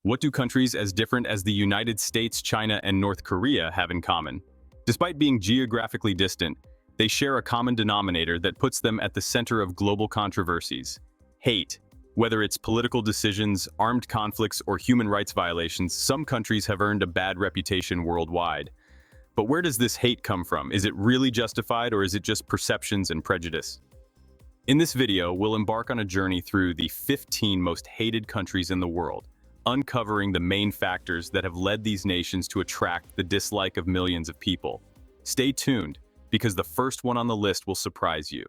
What do countries as different as the United States, China, and North Korea have in common? Despite being geographically distant, they share a common denominator that puts them at the center of global controversies: hate. Whether it's political decisions, armed conflicts, or human rights violations, some countries have earned a bad reputation worldwide. But where does this hate come from? Is it really justified, or is it just perceptions and prejudice? In this video, we'll embark on a journey through the 15 most hated countries in the world, uncovering the main factors that have led these nations to attract the dislike of millions of people. Stay tuned, because the first one on the list will surprise you.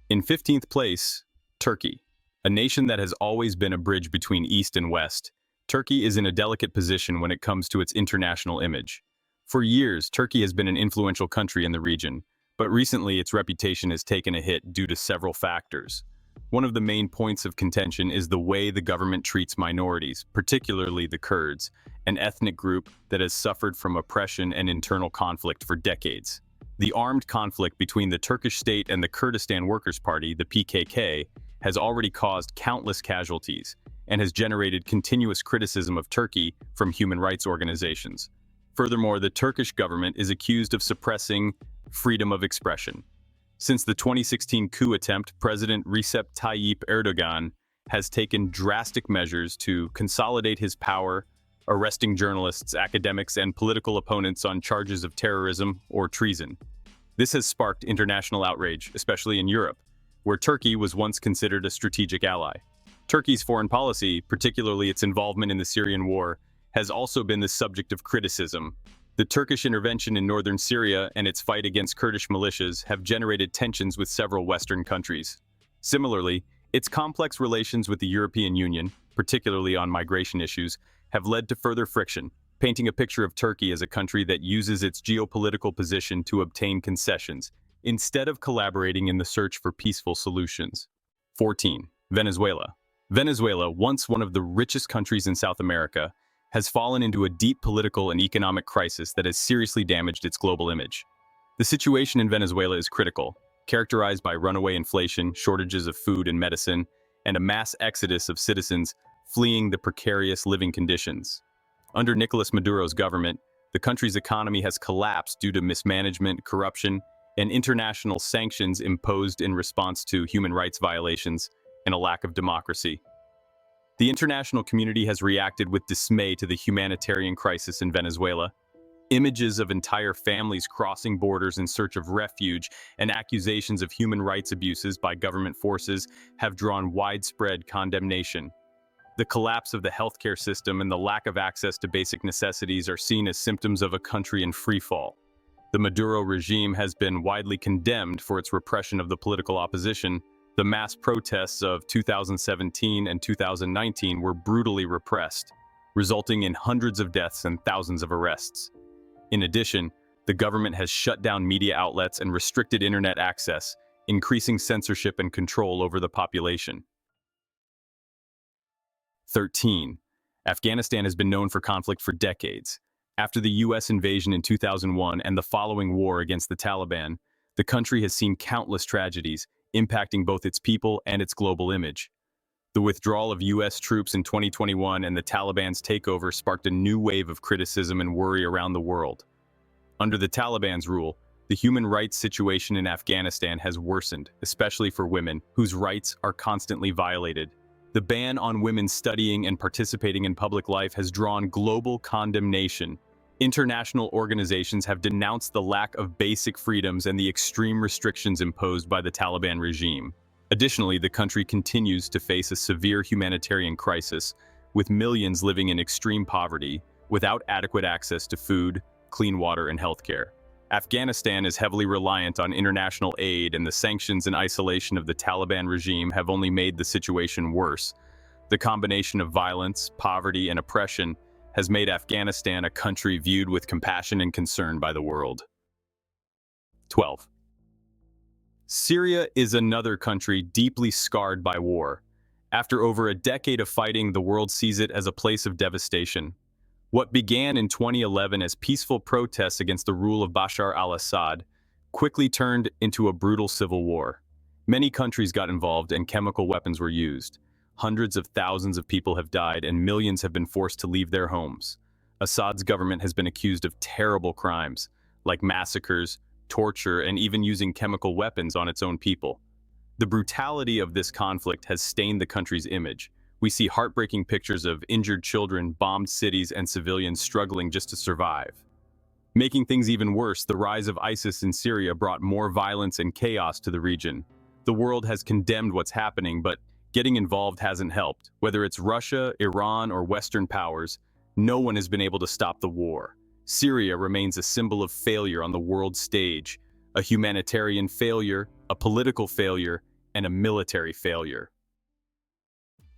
In 15th place, Turkey. A nation that has always been a bridge between East and West, Turkey is in a delicate position when it comes to its international image. For years, Turkey has been an influential country in the region, but recently its reputation has taken a hit due to several factors. One of the main points of contention is the way the government treats minorities, particularly the Kurds, an ethnic group that has suffered from oppression and internal conflict for decades. The armed conflict between the Turkish state and the Kurdistan Workers' Party, the PKK, has already caused countless casualties and has generated continuous criticism of Turkey from human rights organizations. Furthermore, the Turkish government is accused of suppressing freedom of expression. Since the 2016 coup attempt, President Recep Tayyip Erdogan has taken drastic measures to consolidate his power, arresting journalists, academics, and political opponents on charges of terrorism or treason. This has sparked international outrage, especially in Europe, where Turkey was once considered a strategic ally. Turkey's foreign policy, particularly its involvement in the Syrian war, has also been the subject of criticism. The Turkish intervention in northern Syria and its fight against Kurdish militias have generated tensions with several Western countries. Similarly, its complex relations with the European Union, particularly on migration issues, have led to further friction, painting a picture of Turkey as a country that uses its geopolitical position to obtain concessions, instead of collaborating in the search for peaceful solutions. 14. Venezuela. Venezuela, once one of the richest countries in South America, has fallen into a deep political and economic crisis that has seriously damaged its global image. The situation in Venezuela is critical, characterized by runaway inflation, shortages of food and medicine, and a mass exodus of citizens fleeing the precarious living conditions. Under Nicolas Maduro's government, the country's economy has collapsed due to mismanagement, corruption, and international sanctions imposed in response to human rights violations and a lack of democracy. The international community has reacted with dismay to the humanitarian crisis in Venezuela. Images of entire families crossing borders in search of refuge and accusations of human rights abuses by government forces have drawn widespread condemnation. The collapse of the healthcare system and the lack of access to basic necessities are seen as symptoms of a country in freefall. The Maduro regime has been widely condemned for its repression of the political opposition. The mass protests of 2017 and 2019 were brutally repressed, resulting in hundreds of deaths and thousands of arrests. In addition, the government has shut down media outlets and restricted internet access, increasing censorship and control over the population. 13. Afghanistan has been known for conflict for decades. After the US invasion in 2001 and the following war against the Taliban, the country has seen countless tragedies, impacting both its people and its global image. The withdrawal of US troops in 2021 and the Taliban's takeover sparked a new wave of criticism and worry around the world. Under the Taliban's rule, the human rights situation in Afghanistan has worsened, especially for women, whose rights are constantly violated. The ban on women studying and participating in public life has drawn global condemnation. International organizations have denounced the lack of basic freedoms and the extreme restrictions imposed by the Taliban regime. Additionally, the country continues to face a severe humanitarian crisis, with millions living in extreme poverty, without adequate access to food, clean water, and healthcare. Afghanistan is heavily reliant on international aid, and the sanctions and isolation of the Taliban regime have only made the situation worse. The combination of violence, poverty, and oppression has made Afghanistan a country viewed with compassion and concern by the world. 12. Syria is another country deeply scarred by war. After over a decade of fighting, the world sees it as a place of devastation. What began in 2011 as peaceful protests against the rule of Bashar al-Assad quickly turned into a brutal civil war. Many countries got involved and chemical weapons were used. hundreds of thousands of people have died and millions have been forced to leave their homes. Assad's government has been accused of terrible crimes, like massacres, torture, and even using chemical weapons on its own people. The brutality of this conflict has stained the country's image. We see heartbreaking pictures of injured children, bombed cities, and civilians struggling just to survive. Making things even worse, the rise of ISIS in Syria brought more violence and chaos to the region. The world has condemned what's happening, but getting involved hasn't helped. Whether it's Russia, Iran, or Western powers, no one has been able to stop the war. Syria remains a symbol of failure on the world stage, a humanitarian failure, a political failure, and a military failure.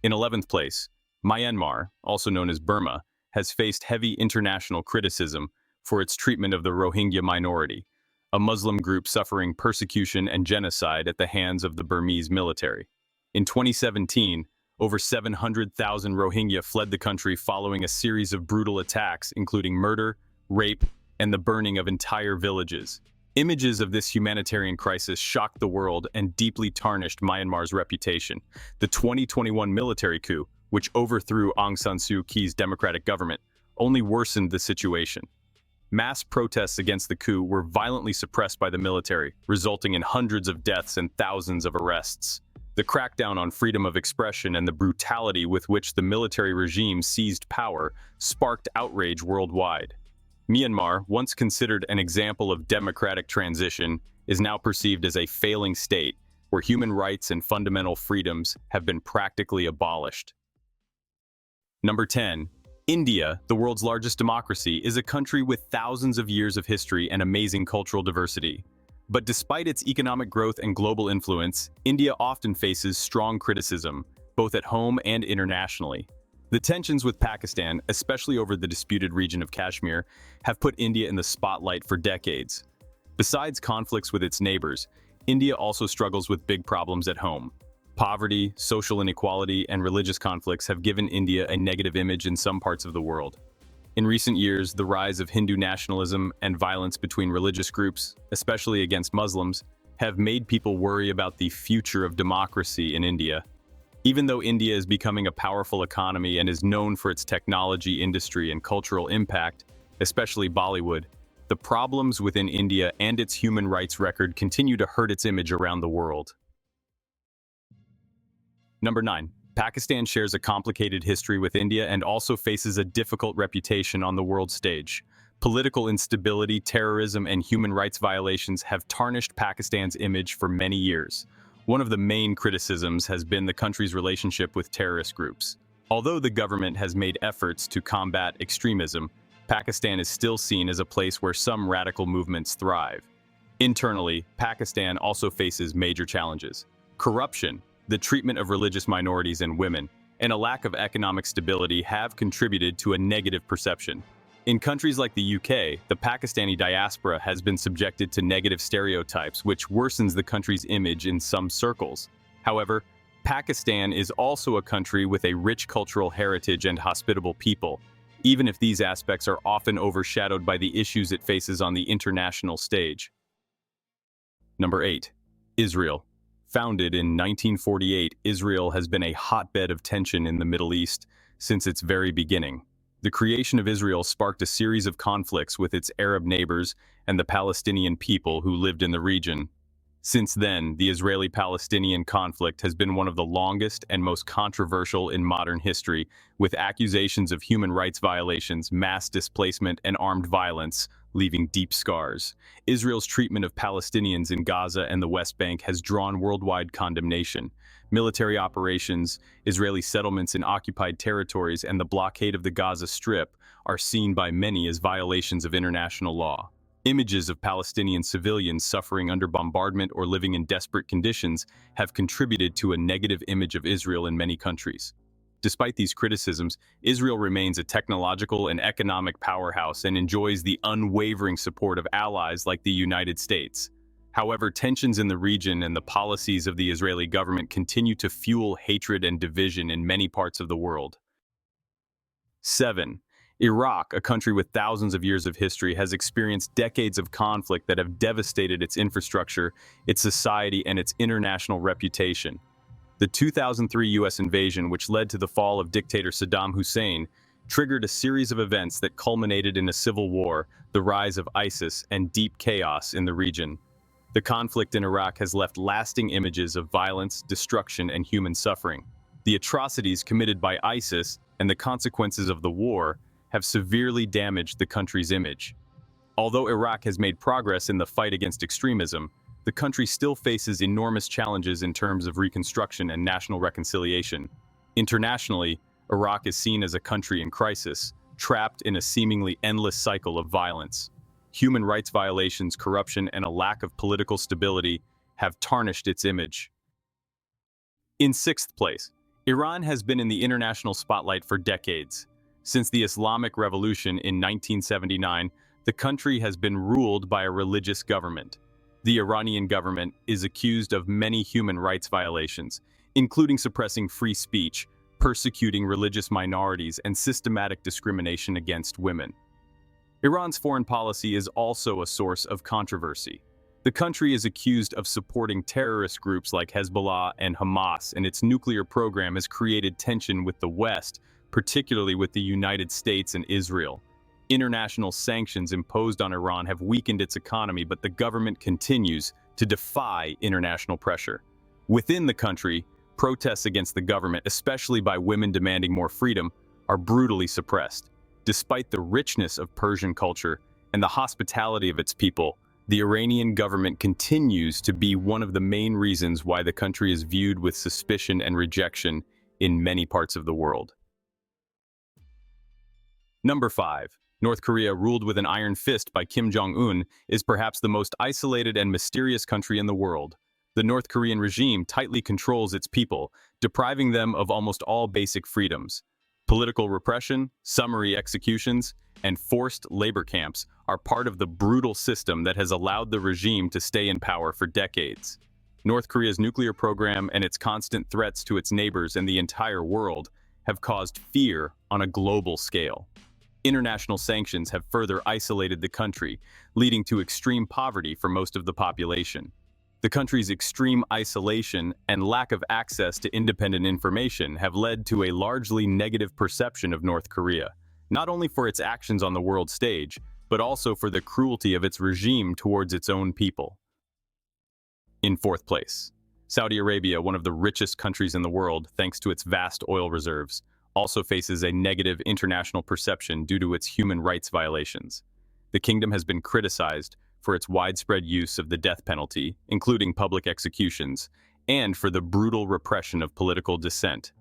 In 11th place, Myanmar, also known as Burma, has faced heavy international criticism for its treatment of the Rohingya minority, a Muslim group suffering persecution and genocide at the hands of the Burmese military. In 2017, over 700,000 Rohingya fled the country following a series of brutal attacks, including murder, rape, and the burning of entire villages. Images of this humanitarian crisis shocked the world and deeply tarnished Myanmar's reputation. The 2021 military coup, which overthrew Aung San Suu Kyi's democratic government, only worsened the situation. Mass protests against the coup were violently suppressed by the military, resulting in hundreds of deaths and thousands of arrests. The crackdown on freedom of expression and the brutality with which the military regime seized power sparked outrage worldwide. Myanmar, once considered an example of democratic transition, is now perceived as a failing state where human rights and fundamental freedoms have been practically abolished. Number 10. India, the world's largest democracy, is a country with thousands of years of history and amazing cultural diversity. But despite its economic growth and global influence, India often faces strong criticism, both at home and internationally. The tensions with Pakistan, especially over the disputed region of Kashmir, have put India in the spotlight for decades. Besides conflicts with its neighbors, India also struggles with big problems at home. Poverty, social inequality, and religious conflicts have given India a negative image in some parts of the world. In recent years, the rise of Hindu nationalism and violence between religious groups, especially against Muslims, have made people worry about the future of democracy in India. Even though India is becoming a powerful economy and is known for its technology industry and cultural impact, especially Bollywood, the problems within India and its human rights record continue to hurt its image around the world. Number 9. Pakistan shares a complicated history with India and also faces a difficult reputation on the world stage. Political instability, terrorism, and human rights violations have tarnished Pakistan's image for many years. One of the main criticisms has been the country's relationship with terrorist groups. Although the government has made efforts to combat extremism, Pakistan is still seen as a place where some radical movements thrive. Internally, Pakistan also faces major challenges. Corruption, the treatment of religious minorities and women, and a lack of economic stability have contributed to a negative perception. In countries like the UK, the Pakistani diaspora has been subjected to negative stereotypes, which worsens the country's image in some circles. However, Pakistan is also a country with a rich cultural heritage and hospitable people, even if these aspects are often overshadowed by the issues it faces on the international stage. Number 8. Israel. Founded in 1948, Israel has been a hotbed of tension in the Middle East since its very beginning. The creation of Israel sparked a series of conflicts with its Arab neighbors and the Palestinian people who lived in the region. Since then, the Israeli-Palestinian conflict has been one of the longest and most controversial in modern history, with accusations of human rights violations, mass displacement, and armed violence, leaving deep scars. Israel's treatment of Palestinians in Gaza and the West Bank has drawn worldwide condemnation. Military operations, Israeli settlements in occupied territories, and the blockade of the Gaza Strip are seen by many as violations of international law. Images of Palestinian civilians suffering under bombardment or living in desperate conditions have contributed to a negative image of Israel in many countries. Despite these criticisms, Israel remains a technological and economic powerhouse and enjoys the unwavering support of allies like the United States. However, tensions in the region and the policies of the Israeli government continue to fuel hatred and division in many parts of the world. 7. Iraq, a country with thousands of years of history, has experienced decades of conflict that have devastated its infrastructure, its society, and its international reputation. The 2003 U.S. invasion, which led to the fall of dictator Saddam Hussein, triggered a series of events that culminated in a civil war, the rise of ISIS, and deep chaos in the region. The conflict in Iraq has left lasting images of violence, destruction, and human suffering. The atrocities committed by ISIS and the consequences of the war have severely damaged the country's image. Although Iraq has made progress in the fight against extremism, the country still faces enormous challenges in terms of reconstruction and national reconciliation. Internationally, Iraq is seen as a country in crisis, trapped in a seemingly endless cycle of violence. Human rights violations, corruption, and a lack of political stability have tarnished its image. In sixth place, Iran has been in the international spotlight for decades. Since the Islamic Revolution in 1979, the country has been ruled by a religious government. The Iranian government is accused of many human rights violations, including suppressing free speech, persecuting religious minorities, and systematic discrimination against women. Iran's foreign policy is also a source of controversy. The country is accused of supporting terrorist groups like Hezbollah and Hamas, and its nuclear program has created tension with the West, particularly with the United States and Israel. International sanctions imposed on Iran have weakened its economy, but the government continues to defy international pressure. Within the country, protests against the government, especially by women demanding more freedom, are brutally suppressed. Despite the richness of Persian culture and the hospitality of its people, the Iranian government continues to be one of the main reasons why the country is viewed with suspicion and rejection in many parts of the world. Number 5. North Korea, ruled with an iron fist by Kim Jong-un, is perhaps the most isolated and mysterious country in the world. The North Korean regime tightly controls its people, depriving them of almost all basic freedoms. Political repression, summary executions, and forced labor camps are part of the brutal system that has allowed the regime to stay in power for decades. North Korea's nuclear program and its constant threats to its neighbors and the entire world have caused fear on a global scale. International sanctions have further isolated the country, leading to extreme poverty for most of the population. The country's extreme isolation and lack of access to independent information have led to a largely negative perception of North Korea, not only for its actions on the world stage, but also for the cruelty of its regime towards its own people. In fourth place, Saudi Arabia, one of the richest countries in the world thanks to its vast oil reserves, also faces a negative international perception due to its human rights violations. The kingdom has been criticized for its widespread use of the death penalty, including public executions, and for the brutal repression of political dissent.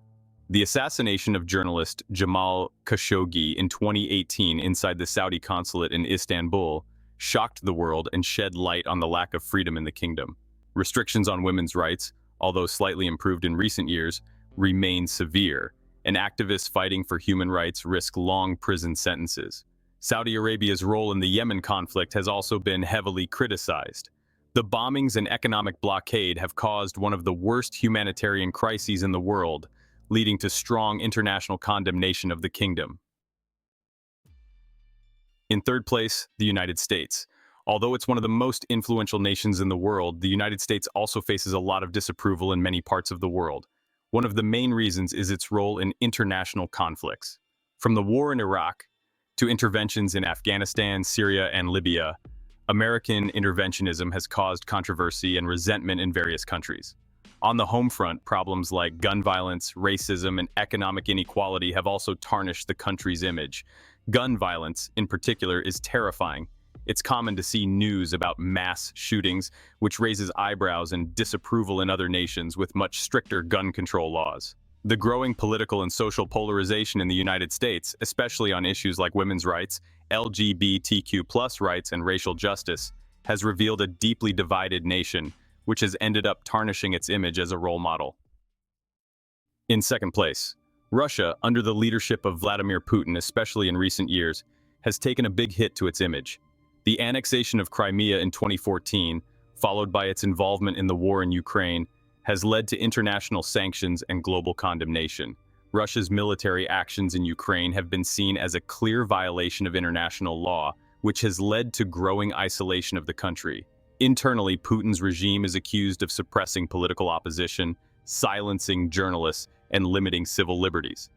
The assassination of journalist Jamal Khashoggi in 2018 inside the Saudi consulate in Istanbul shocked the world and shed light on the lack of freedom in the kingdom. Restrictions on women's rights, although slightly improved in recent years, remain severe, and activists fighting for human rights risk long prison sentences. Saudi Arabia's role in the Yemen conflict has also been heavily criticized. The bombings and economic blockade have caused one of the worst humanitarian crises in the world, leading to strong international condemnation of the kingdom. In third place, the United States. Although it's one of the most influential nations in the world, the United States also faces a lot of disapproval in many parts of the world. One of the main reasons is its role in international conflicts. From the war in Iraq to interventions in Afghanistan, Syria, and Libya, American interventionism has caused controversy and resentment in various countries. On the home front, problems like gun violence, racism, and economic inequality have also tarnished the country's image. Gun violence, in particular, is terrifying. It's common to see news about mass shootings, which raises eyebrows and disapproval in other nations with much stricter gun control laws. The growing political and social polarization in the United States, especially on issues like women's rights, LGBTQ+ rights, and racial justice, has revealed a deeply divided nation, which has ended up tarnishing its image as a role model. In second place, Russia, under the leadership of Vladimir Putin, especially in recent years, has taken a big hit to its image. The annexation of Crimea in 2014, followed by its involvement in the war in Ukraine, has led to international sanctions and global condemnation. Russia's military actions in Ukraine have been seen as a clear violation of international law, which has led to growing isolation of the country. Internally, Putin's regime is accused of suppressing political opposition, silencing journalists and limiting civil liberties.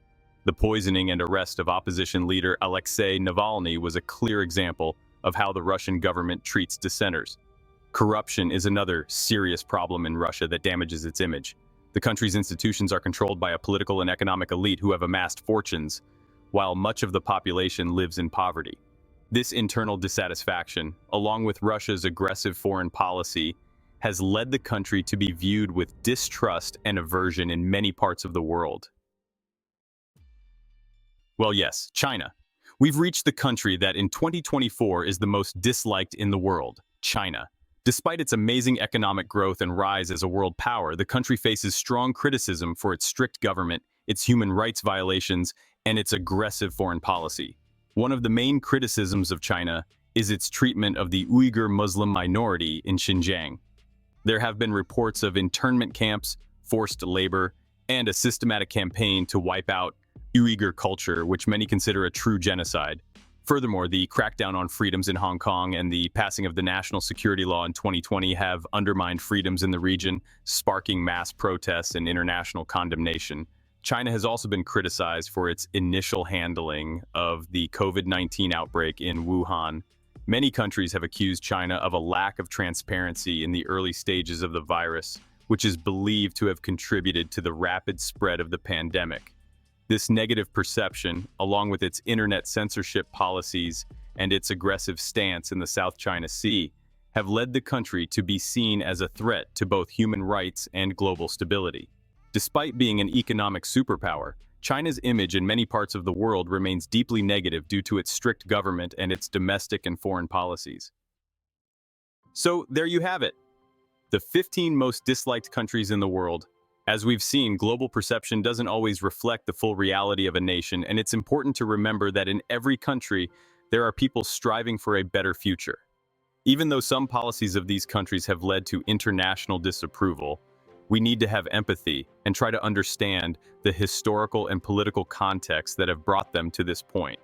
The poisoning and arrest of opposition leader Alexei Navalny was a clear example of how the Russian government treats dissenters. Corruption is another serious problem in Russia that damages its image. The country's institutions are controlled by a political and economic elite who have amassed fortunes, while much of the population lives in poverty. This internal dissatisfaction, along with Russia's aggressive foreign policy, has led the country to be viewed with distrust and aversion in many parts of the world. Well, yes, China. We've reached the country that in 2024 is the most disliked in the world, China. Despite its amazing economic growth and rise as a world power, the country faces strong criticism for its strict government, its human rights violations, and its aggressive foreign policy. One of the main criticisms of China is its treatment of the Uyghur Muslim minority in Xinjiang. There have been reports of internment camps, forced labor, and a systematic campaign to wipe out Uyghur culture, which many consider a true genocide. Furthermore, the crackdown on freedoms in Hong Kong and the passing of the national security law in 2020 have undermined freedoms in the region, sparking mass protests and international condemnation. China has also been criticized for its initial handling of the COVID-19 outbreak in Wuhan. Many countries have accused China of a lack of transparency in the early stages of the virus, which is believed to have contributed to the rapid spread of the pandemic. This negative perception, along with its internet censorship policies and its aggressive stance in the South China Sea, have led the country to be seen as a threat to both human rights and global stability. Despite being an economic superpower, China's image in many parts of the world remains deeply negative due to its strict government and its domestic and foreign policies. So there you have it, the 15 most disliked countries in the world. As we've seen, global perception doesn't always reflect the full reality of a nation, and it's important to remember that in every country, there are people striving for a better future. Even though some policies of these countries have led to international disapproval, we need to have empathy and try to understand the historical and political context that have brought them to this point.